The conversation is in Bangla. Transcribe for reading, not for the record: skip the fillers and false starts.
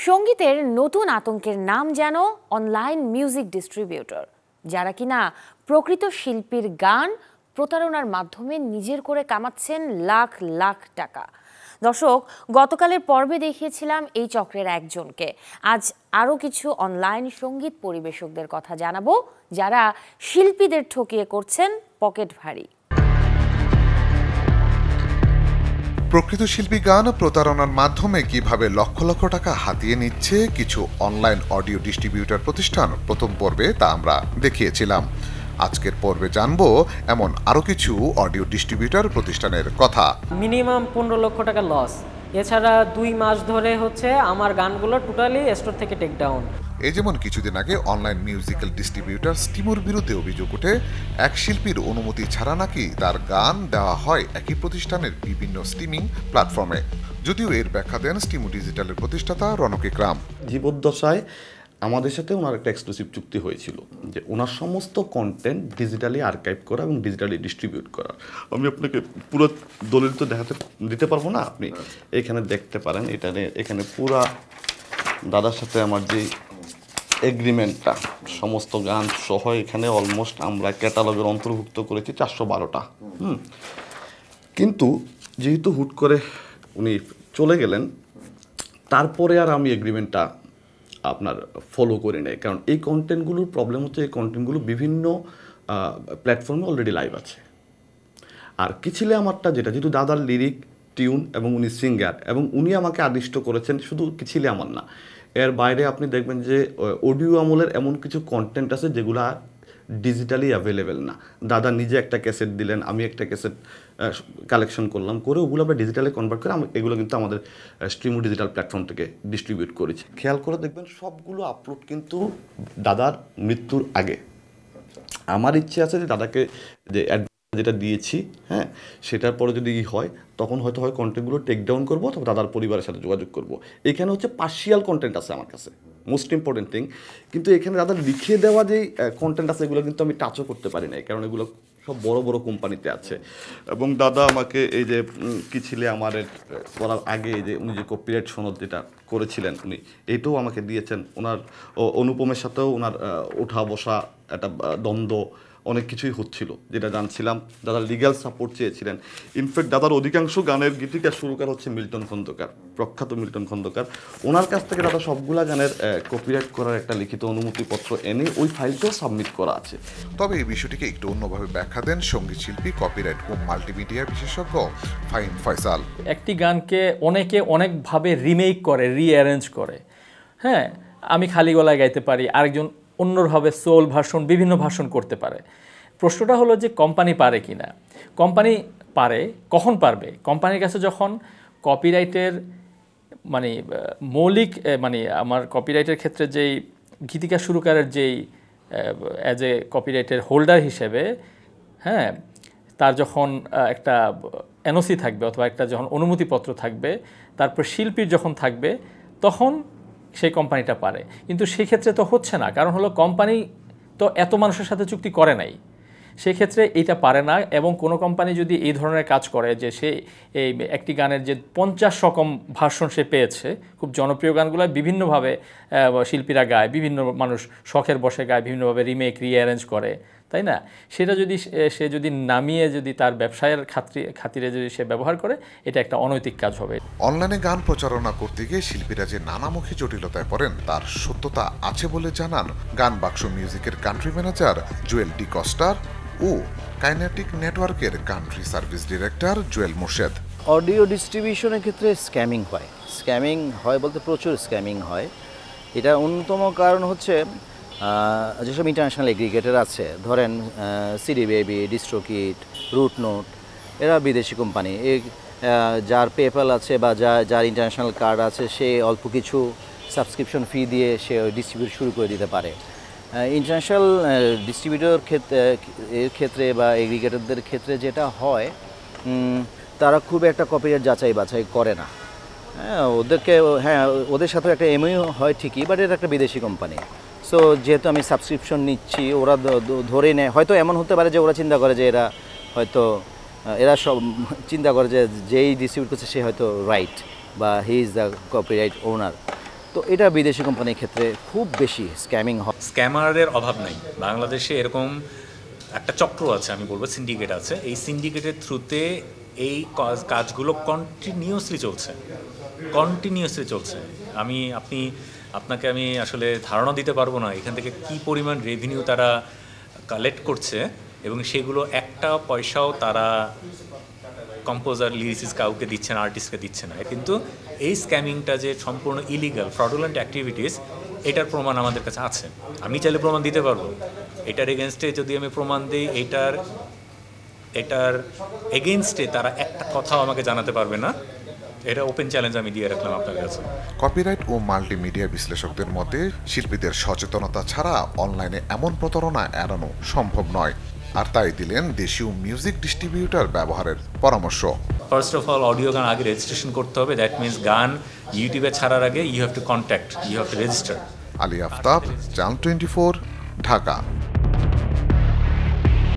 সঙ্গীতের নতুন আতঙ্কের নাম যেন অনলাইন মিউজিক ডিস্ট্রিবিউটর, যারা কিনা প্রকৃত শিল্পীর গান প্রতারণার মাধ্যমে নিজের করে কামাচ্ছেন লাখ লাখ টাকা। দর্শক, গতকালের পর্বে দেখিয়েছিলাম এই চক্রের একজনকে। আজ আরও কিছু অনলাইন সঙ্গীত পরিবেশকদের কথা জানাবো, যারা শিল্পীদের ঠকিয়ে করছেন পকেট ভারী। প্রকৃত শিল্পী গান প্রতারণার মাধ্যমে কিভাবে লক্ষ লক্ষ টাকা হাতিয়ে নিচ্ছে কিছু অনলাইন অডিও ডিস্ট্রিবিউটর প্রতিষ্ঠান, প্রথম পর্বে তা আমরা দেখিয়েছিলাম। আজকের পর্বে জানবো এমন আরো কিছু অডিও ডিস্ট্রিবিউটর প্রতিষ্ঠানের কথা। মিনিমাম 15 লক্ষ টাকা লস, এছাড়া 2 মাস ধরে হচ্ছে আমার গানগুলো টোটালি স্টোর থেকে টেক ডাউন। এই যেমন কিছুদিন আগে অনলাইন মিউজিক্যাল ডিস্ট্রিবিউটর স্টিমোর বিরুদ্ধে অভিযোগ ওঠে, এক শিল্পীর অনুমতি ছাড়া নাকি তার গান দেওয়া হয় একই প্রতিষ্ঠানের বিভিন্ন স্ট্রিমিং প্ল্যাটফর্মে। যদিও এর ব্যাখ্যা দেন স্টিমো ডিজিটালের প্রতিষ্ঠাতা রনক ইকরাম। জীবদ্দশায় আমাদের সাথে ওনার একটা এক্সক্লুসিভ চুক্তি হয়েছিল যে ওনার সমস্ত কন্টেন্ট ডিজিটালি আর্কাইভ করা এবং ডিজিটালি ডিস্ট্রিবিউট করা। আমি আপনাকে পুরো দলিল তো দিতে পারবো না, আপনি এখানে দেখতে পারেন। এখানে পুরা দাদার সাথে আমার যে এগ্রিমেন্টটা, সমস্ত গান সহ এখানে অলমোস্ট আমরা ক্যাটালগের অন্তর্ভুক্ত করেছি 412টা। কিন্তু যেহেতু হুট করে উনি চলে গেলেন, তারপরে আর আমি এগ্রিমেন্টটা আপনার ফলো করে নেই, কারণ এই কন্টেন্টগুলোর প্রবলেম হচ্ছে এই কন্টেন্টগুলো বিভিন্ন প্ল্যাটফর্মে অলরেডি লাইভ আছে। আর কি ছিলে আমারটা, যেটা যেহেতু দাদার লিরিক, টিউন এবং উনি সিঙ্গার এবং উনি আমাকে আদিষ্ট করেছেন, শুধু কি ছিলে আমার না, এর বাইরে আপনি দেখবেন যে অডিও আমলের এমন কিছু কন্টেন্ট আছে যেগুলো ডিজিটালি অ্যাভেলেবেল না। দাদা নিজে একটা ক্যাসেট দিলেন, আমি একটা ক্যাসেট কালেকশন করলাম, করে ওগুলো আমরা ডিজিটালে কনভার্ট করে এগুলো কিন্তু আমাদের স্ট্রিমো ডিজিটাল প্ল্যাটফর্ম থেকে ডিস্ট্রিবিউট করেছি। খেয়াল করে দেখবেন সবগুলো আপলোড কিন্তু দাদার মৃত্যুর আগে। আমার ইচ্ছে আছে যে দাদাকে যে যেটা দিয়েছি, হ্যাঁ, সেটার পরে যদি হয় তখন হয়তো কন্টেন্টগুলো টেক ডাউন করবো, তবে দাদার পরিবারের সাথে যোগাযোগ করব। এখানে হচ্ছে পার্শিয়াল কন্টেন্ট আছে আমার কাছে, মোস্ট ইম্পর্টেন্ট থিং। কিন্তু এখানে দাদা লিখে দেওয়া যে কন্টেন্ট আছে এগুলো কিন্তু আমি টাচও করতে পারি না, কারণ এগুলো সব বড় বড় কোম্পানিতে আছে। এবং দাদা আমাকে এই যে কি ছিলে আমার করার আগে যে উনি যে কপিরাইট সনদ যেটা করেছিলেন উনি, এইটাও আমাকে দিয়েছেন। ওনার অনুপমের সাথেও ওনার ওঠা বসা একটা দ্বন্দ্ব, অনেক কিছুই হচ্ছিল যেটা জানছিলাম। দাদা লিগ্যাল সাপোর্ট চেয়েছিলেন। ইনফ্যাক্ট দাদার অধিকাংশ গানের গীতিকার সুরকার হচ্ছে মিল্টন খন্দকার, প্রখ্যাত মিল্টন খন্দকার। ওনার কাছ থেকে দাদা সবগুলা গানের কপিরাইট করার একটা লিখিত অনুমতিপত্র এনে ওই ফাইলটাও সাবমিট করা আছে। তবে এই বিষয়টিকে একটু অন্যভাবে ব্যাখ্যা দেন সঙ্গীত শিল্পী, কপিরাইট ও মাল্টিমিডিয়া বিশেষজ্ঞ ফাহিম ফয়সাল। একটি গানকে অনেকে অনেকভাবে রিমেক করে, রিঅ্যারেঞ্জ করে। হ্যাঁ, আমি খালি গলায় গাইতে পারি, আরেকজন অন্যভাবে সোল ভার্সন, বিভিন্ন ভার্সন করতে পারে। প্রশ্নটা হলো যে কোম্পানি পারে কি না। কোম্পানি পারে, কখন পারবে? কোম্পানির কাছে যখন কপিরাইটের মৌলিক আমার কপিরাইটের ক্ষেত্রে যেই গীতিকা সুরকারের যেই অ্যাজ এ কপিরাইটের হোল্ডার হিসেবে, হ্যাঁ, তার যখন একটা এনওসি থাকবে অথবা একটা যখন অনুমতিপত্র থাকবে, তারপর শিল্পীর যখন থাকবে, তখন সেই কোম্পানিটা পারে। কিন্তু সেই ক্ষেত্রে তো হচ্ছে না, কারণ হলো কোম্পানি তো এত মানুষের সাথে চুক্তি করে নাই, সেই ক্ষেত্রে এইটা পারে না। এবং কোনো কোম্পানি যদি এই ধরনের কাজ করে যে সে এই একটি গানের যে 50 রকম ভার্সন সে পেয়েছে, খুব জনপ্রিয় গানগুলো বিভিন্নভাবে শিল্পীরা গায়, বিভিন্ন মানুষ শখের বসে গায়, বিভিন্নভাবে রিমেক, রিঅ্যারেঞ্জ করে, তাই না? সেটা যদি সে যদি নামিয়ে যদি তার ব্যবসায়ের খাতিরে যদি সে ব্যবহার করে, এটা একটা অনৈতিক কাজ হবে। অনলাইনে গান প্রচারণা করতে গিয়ে শিল্পীরা যে নানামুখী জটিলতায় পড়েন তার সত্যতা আছে বলে জানান গান বাক্স মিউজিকের কান্ট্রি ম্যানেজার জুয়েল ডি কস্টার ও কাইনেটিক নেটওয়ার্কের country service director Jewel Morshed. Audio ডিস্ট্রিবিউশনের ক্ষেত্রে স্ক্যামিং হয় বলতে প্রচুর স্ক্যামিং হয়। এটা অন্যতম কারণ হচ্ছে যেসব ইন্টারন্যাশনাল এগ্রিগেটর আছে, ধরেন সিডি বেবি, ডিস্ট্রোকিট, রুট নোট, এরা বিদেশি কোম্পানি। যার পেপ্যাল আছে বা যার ইন্টারন্যাশনাল কার্ড আছে, সে অল্প কিছু সাবস্ক্রিপশন ফি দিয়ে সে ডিস্ট্রিবিউট শুরু করে দিতে পারে। ইন্টারন্যাশনাল ডিস্ট্রিবিউটর এর ক্ষেত্রে বা এগ্রিগেটরদের ক্ষেত্রে যেটা হয়, তারা খুব একটা কপিরাইট যাচাই বাছাই করে না। ওদের সাথে একটা এমইউ হয় ঠিকই, বাট এটা একটা বিদেশি কোম্পানি। সো যেহেতু আমি সাবস্ক্রিপশন নিচ্ছি, ওরা ধরে নেয়। হয়তো এমন হতে পারে যে ওরা চিন্তা করে যে এরা সব চিন্তা করে যে যেই ডিস্ট্রিবিউট করছে সে হয়তো রাইট বা হি ইজ দ্য কপিরাইট ওনার। তো এটা বিদেশি কোম্পানির ক্ষেত্রে খুব বেশি স্ক্যামিং হয়। স্ক্যামারের অভাব নাই বাংলাদেশে, এরকম একটা চক্র আছে, আমি বলবো সিন্ডিকেট আছে। এই সিন্ডিকেটের থ্রুতে এই কাজগুলো কন্টিনিউয়াসলি চলছে। আপনাকে আমি আসলে ধারণা দিতে পারবো না এখান থেকে কি পরিমাণ রেভিনিউ তারা কালেক্ট করছে, এবং সেগুলো একটা পয়সাও তারা কম্পোজার লিরিসিস কাউকে দিচ্ছে না, আর্টিস্টকে দিচ্ছে না। কিন্তু এই স্ক্যামিংটা যে সম্পূর্ণ ইলিগাল ফ্রডুলেন্ট অ্যাক্টিভিটিস, এটার প্রমাণ আমাদের কাছে আছে। আমি চাইলে প্রমাণ দিতে পারবো। এটার এগেনস্টে যদি আমি প্রমাণ দিই, এটার এগেনস্টে তারা একটা কথাও আমাকে জানাতে পারবে না। এটা ওপেন চ্যালেঞ্জ আমি দিয়ে রাখলাম আপনার কাছে। কপিরাইট ও মাল্টিমিডিয়া বিশ্লেষকদের মতে শিল্পীদের সচেতনতা ছাড়া অনলাইনে এমন প্রতারণা এড়ানো সম্ভব নয়, আর তাই দিলেন দেশীয় মিউজিক ডিস্ট্রিবিউটর ব্যবহারের পরামর্শ। ফার্স্ট অফ অল, অডিও গান আগে রেজিস্ট্রেশন করতে হবে। দ্যাট মিনস গান ইউটিউবে ছাড়ার আগে you have to register. Ali Aftab, channel 24, Dhaka.